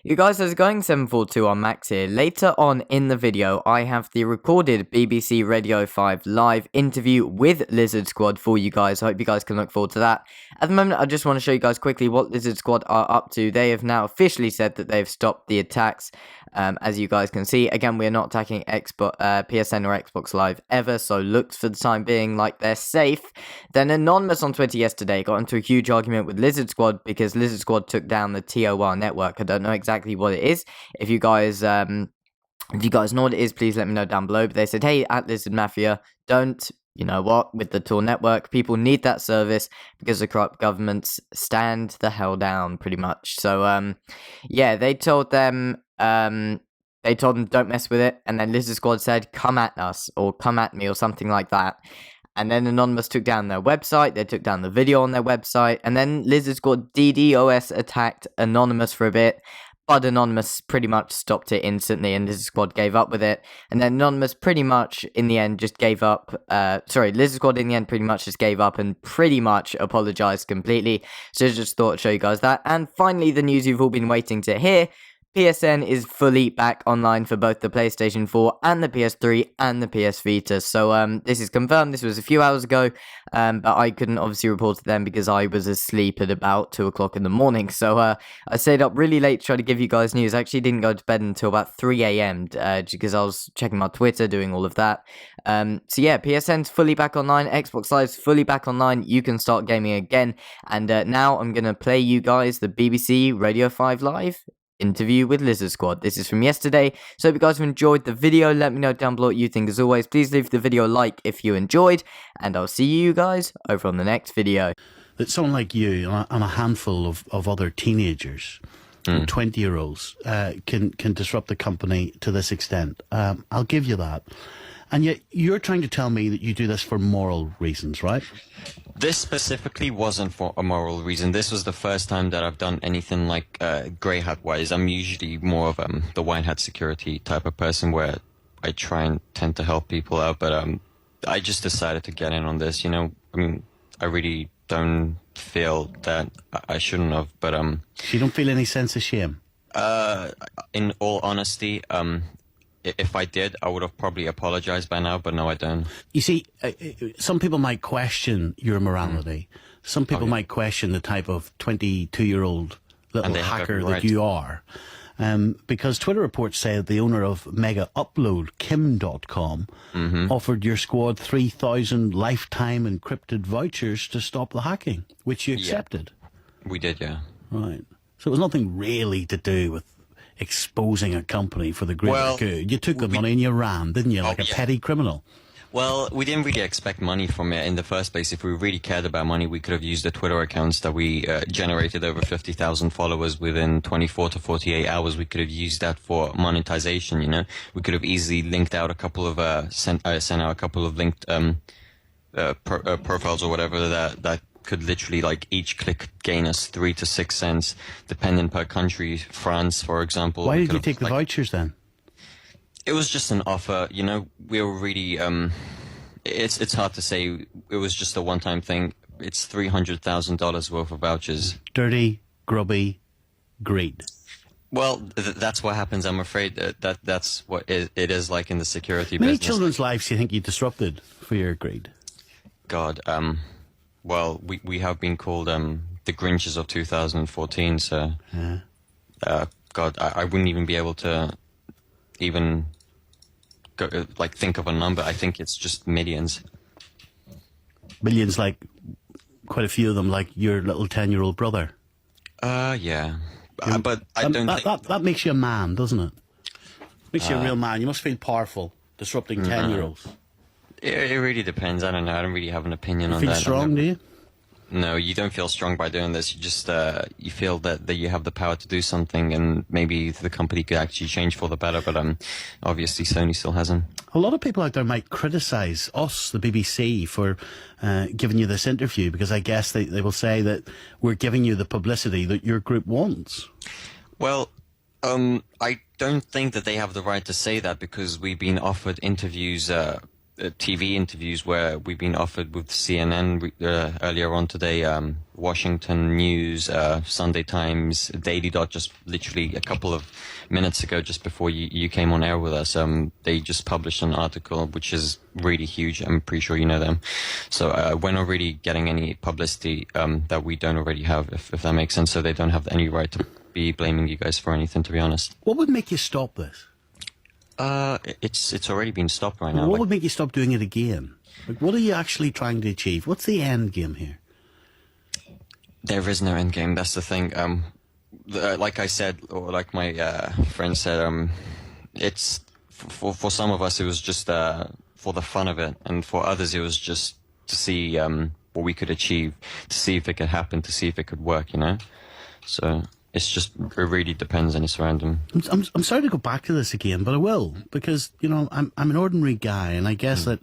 You guys, how's it going? 742 on Max here. Later on in the video, I have the recorded BBC Radio 5 live interview with Lizard Squad for you guys. I hope you guys can look forward to that. At the moment, I just want to show you guys quickly what Lizard Squad are up to. They have now officially said that they've stopped the attacks. As you guys can see, again, we're not attacking PSN or Xbox Live ever, so looks for the time being like they're safe. Then Anonymous on Twitter yesterday got into a huge argument with Lizard Squad because Lizard Squad took down the TOR network. I don't know exactly what it is. If you guys know what it is, please let me know down below. But they said, hey, at Lizard Mafia, don't, you know what, with the Tor network, people need that service because the corrupt governments stand the hell down, pretty much. So, yeah, they told them, don't mess with it. And then Lizard Squad said, come at us, or come at me, or something like that. And then Anonymous took down their website, they took down the video on their website, and then Lizard Squad DDoS attacked Anonymous for a bit, but Anonymous pretty much stopped it instantly, and Lizard Squad gave up with it. And then Anonymous pretty much, in the end, just gave up, Lizard Squad in the end pretty much just gave up and pretty much apologized completely. So I just thought I'd show you guys that. And finally, the news you've all been waiting to hear. PSN is fully back online for both the PlayStation 4 and the PS3 and the PS Vita. So this is confirmed. This was a few hours ago, but I couldn't obviously report to them because I was asleep at about 2 o'clock in the morning. So I stayed up really late to try to give you guys news. I actually didn't go to bed until about 3 a.m. Because I was checking my Twitter, doing all of that. So yeah, PSN's fully back online. Xbox Live's fully back online. You can start gaming again. And now I'm going to play you guys the BBC Radio 5 Live interview with Lizard Squad. This is from yesterday, so if you guys have enjoyed the video, let me know down below what you think. As always, please leave the video a like if you enjoyed, and I'll see you guys over on the next video. That someone like you and a handful of other teenagers, 20-year-olds, can disrupt the company to this extent. I'll give you that. And yet you're trying to tell me that you do this for moral reasons, right? This specifically wasn't for a moral reason. This was the first time that I've done anything like grey hat wise. I'm usually more of the white hat security type of person where I try and tend to help people out. But I just decided to get in on this. You know, I mean, I really don't feel that I shouldn't have. But so you don't feel any sense of shame? In all honesty, if I did, I would have probably apologized by now, but no, I don't. You see, some people might question your morality. Some people might question the type of 22-year-old little hacker that you are. Because Twitter reports say that the owner of Mega Upload, Kim.com, offered your squad 3,000 lifetime encrypted vouchers to stop the hacking, which you accepted. Yeah. We did, yeah. Right. So it was nothing really to do with exposing a company for the greater good. You took the money and you ran, didn't you, like a petty criminal? Well, we didn't really expect money from it in the first place. If we really cared about money, we could have used the Twitter accounts that we generated over 50,000 followers within 24 to 48 hours. We could have used that for monetization, you know. We could have easily linked out a couple of, sent out a couple of linked profiles or whatever that could literally, like, each click gain us 3 to 6 cents, depending per country. France, for example. Why did you take the vouchers then? It was just an offer, you know. We were really, it's hard to say. It was just a one-time thing. It's $300,000 worth of vouchers. Dirty, grubby greed. Well, that's what happens. I'm afraid that's what it is like in the security business. Many children's lives do you think you disrupted for your greed? God, well, we have been called the Grinches of 2014, so God, I wouldn't even be able to even go, like, think of a number. I think it's just millions. Millions, like quite a few of them, like your little 10-year-old brother. Yeah, but I don't think that makes you a man, doesn't it? Makes you a real man. You must feel powerful disrupting 10-year-olds. It really depends. I don't know. I don't really have an opinion on that. Feel strong, do you? No, you don't feel strong by doing this. You just you feel that you have the power to do something, and maybe the company could actually change for the better. But obviously Sony still hasn't. A lot of people out there might criticise us, the BBC, for giving you this interview, because I guess they will say that we're giving you the publicity that your group wants. Well, I don't think that they have the right to say that, because we've been offered interviews TV interviews where we've been offered with CNN earlier on today, Washington News, Sunday Times, Daily Dot, just literally a couple of minutes ago, just before you came on air with us. They just published an article which is really huge. I'm pretty sure you know them. So we're not really getting any publicity that we don't already have, if that makes sense. So they don't have any right to be blaming you guys for anything, to be honest. What would make you stop this? It's already been stopped right now. What would make you stop doing it again? Like, what are you actually trying to achieve? What's the end game here? There is no end game. That's the thing. Like I said, or like my friend said, it's for some of us it was just for the fun of it, and for others it was just to see what we could achieve, to see if it could happen, to see if it could work. You know, so. It really depends, and it's random. I'm sorry to go back to this again, but I will, because, you know, I'm an ordinary guy, and I guess that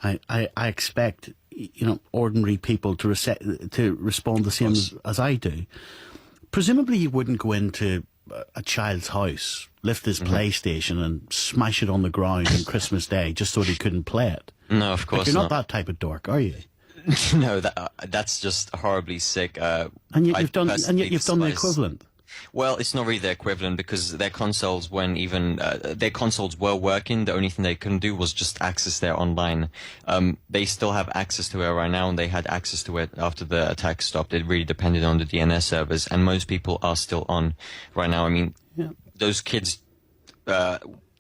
I expect, you know, ordinary people to respond the same as I do. Presumably you wouldn't go into a child's house, lift his PlayStation and smash it on the ground on Christmas Day just so he couldn't play it. No, of course not. You're not that type of dork, are you? No, that's just horribly sick. And yet you've done the equivalent. Well, it's not really the equivalent, because their consoles their consoles were working. The only thing they couldn't do was just access their online. They still have access to it right now, and they had access to it after the attack stopped. It really depended on the DNS servers, and most people are still on right now. I mean, those kids.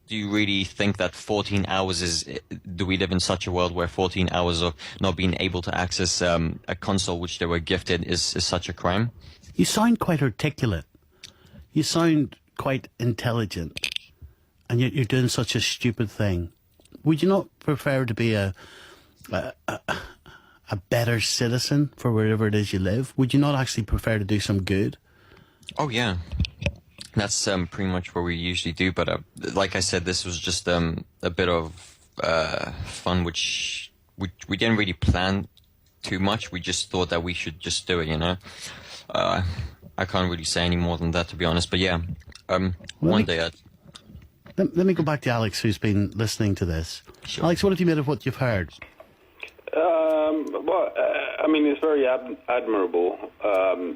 Do you really think that 14 hours do we live in such a world where 14 hours of not being able to access a console which they were gifted is such a crime? You sound quite articulate. You sound quite intelligent. And yet you're doing such a stupid thing. Would you not prefer to be a better citizen for wherever it is you live? Would you not actually prefer to do some good? Oh, yeah. That's pretty much what we usually do, but like I said, this was just a bit of fun, which we didn't really plan too much. We just thought that we should just do it, you know. I can't really say any more than that, to be honest. But yeah, one day. Let me go back to Alex, who's been listening to this. Sure. Alex, what have you made of what you've heard? I mean, it's very admirable,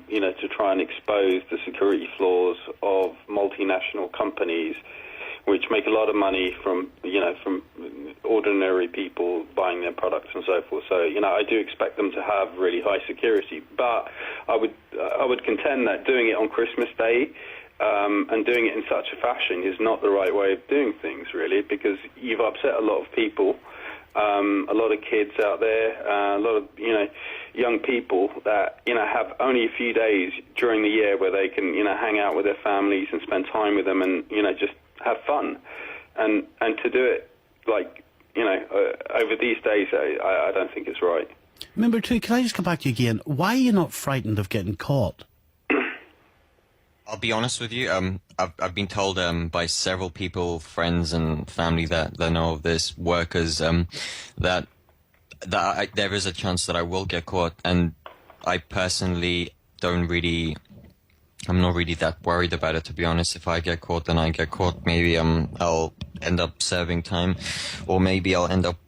you know, to try and expose the security flaws of multinational companies, which make a lot of money from ordinary people buying their products and so forth. So, you know, I do expect them to have really high security, but I would contend that doing it on Christmas Day and doing it in such a fashion is not the right way of doing things, really, because you've upset a lot of people. A lot of kids out there, a lot of, you know, young people that, you know, have only a few days during the year where they can, you know, hang out with their families and spend time with them and, you know, just have fun. And to do it, like, you know, over these days, I don't think it's right. Number two, can I just come back to you again? Why are you not frightened of getting caught? I'll be honest with you. I've been told by several people, friends and family that know of this, workers, that there is a chance that I will get caught, and I personally I'm not really that worried about it, to be honest. If I get caught, then I get caught. Maybe I'll end up serving time, or maybe I'll end up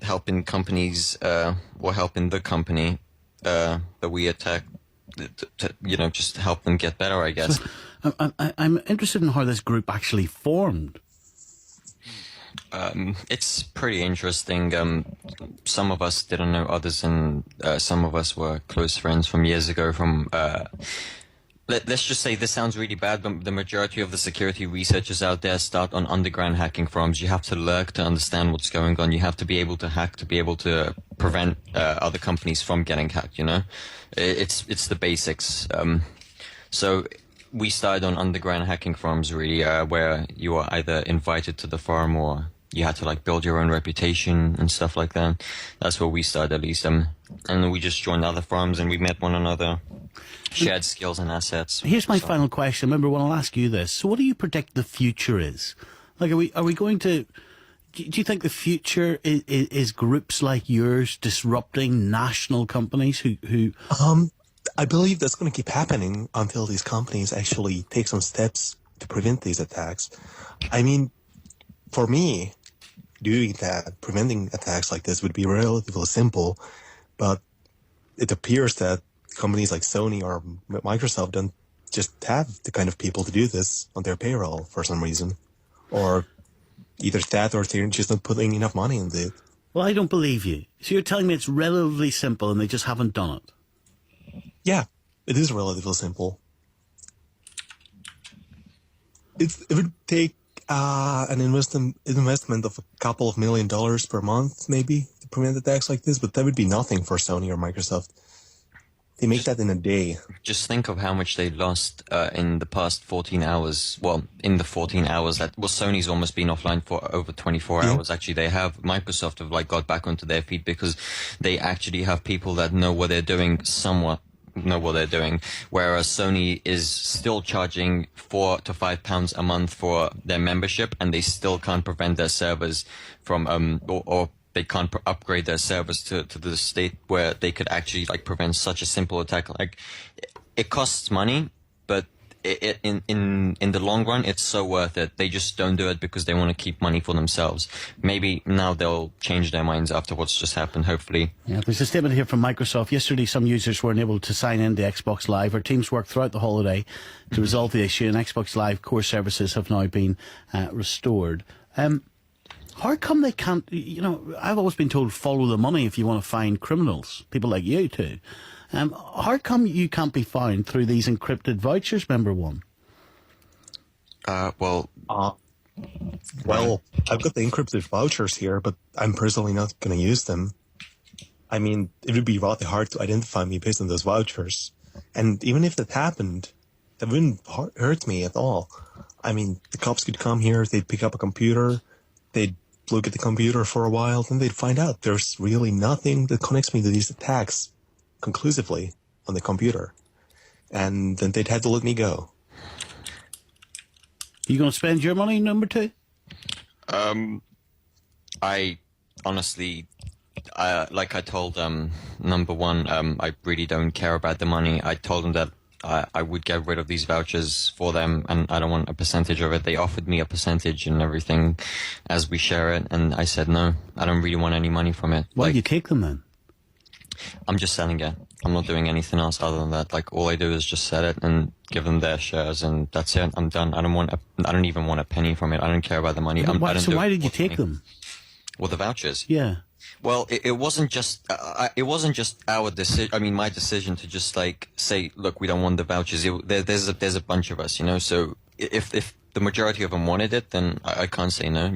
helping companies or helping the company that we attack. To, you know, just help them get better, I guess. So, I'm interested in how this group actually formed. It's pretty interesting. Some of us didn't know others, and some of us were close friends from years ago. Let's just say, this sounds really bad, but the majority of the security researchers out there start on underground hacking forums. You have to lurk to understand what's going on. You have to be able to hack to be able to prevent other companies from getting hacked, you know? It's the basics. So we started on underground hacking forums, really, where you are either invited to the forum or you had to, like, build your own reputation and stuff like that. That's where we started, at least. And we just joined other forums and we met one another, shared skills and assets. Here's my final question. Remember, when I'll ask you this. So what do you predict the future is? Like, are we going to... Do you think the future is groups like yours disrupting national companies who... I believe that's going to keep happening until these companies actually take some steps to prevent these attacks. I mean, for me, doing that, preventing attacks like this would be relatively simple, but it appears that companies like Sony or Microsoft don't just have the kind of people to do this on their payroll for some reason. Or either that or they're just not putting enough money into it. Well, I don't believe you. So you're telling me it's relatively simple and they just haven't done it? Yeah, it is relatively simple. It would take an investment of a couple of $1 million per month, maybe, to prevent attacks like this, but that would be nothing for Sony or Microsoft. They make that in a day. Just think of how much they lost in the past 14 hours. Well, in the 14 hours that Sony's almost been offline for over 24 hours. Actually, they have Microsoft have like got back onto their feet because they actually have people that know what they're doing, somewhat know what they're doing. Whereas Sony is still charging £4 to £5 a month for their membership, and they still can't prevent their servers from or they can't upgrade their servers to the state where they could actually like prevent such a simple attack. Like, it costs money, but in the long run, it's so worth it. They just don't do it because they want to keep money for themselves. Maybe now they'll change their minds after what's just happened, hopefully. Yeah, there's a statement here from Microsoft. Yesterday, some users weren't able to sign in to Xbox Live. Our teams worked throughout the holiday to resolve the issue, and Xbox Live core services have now been restored. How come they can't, I've always been told follow the money if you want to find criminals, people like you too. How come you can't be found through these encrypted vouchers, member one? Well, I've got the encrypted vouchers here, but I'm personally not going to use them. I mean, it would be rather hard to identify me based on those vouchers. And even if that happened, that wouldn't hurt me at all. I mean, the cops could come here, they'd pick up a computer, they'd look at the computer for a while, then they'd find out there's really nothing that connects me to these attacks conclusively on the computer. And then they'd have to let me go. You going to spend your money, number two? I honestly, like I told number one, I really don't care about the money. I told them that I would get rid of these vouchers for them, and I don't want a percentage of it. They offered me a percentage and everything as we share it, and I said no, I don't really want any money from it. Why do you take them then? I'm just selling it. I'm not doing anything else other than that. Like, all I do is just sell it and give them their shares, and that's it. I'm done. I don't even want a penny from it. I don't care about the money. So why did you take them? Well, the vouchers. Yeah. Well, it wasn't just our decision. I mean, my decision to just like say, look, we don't want the vouchers. There's a bunch of us, So if the majority of them wanted it, then I can't say no,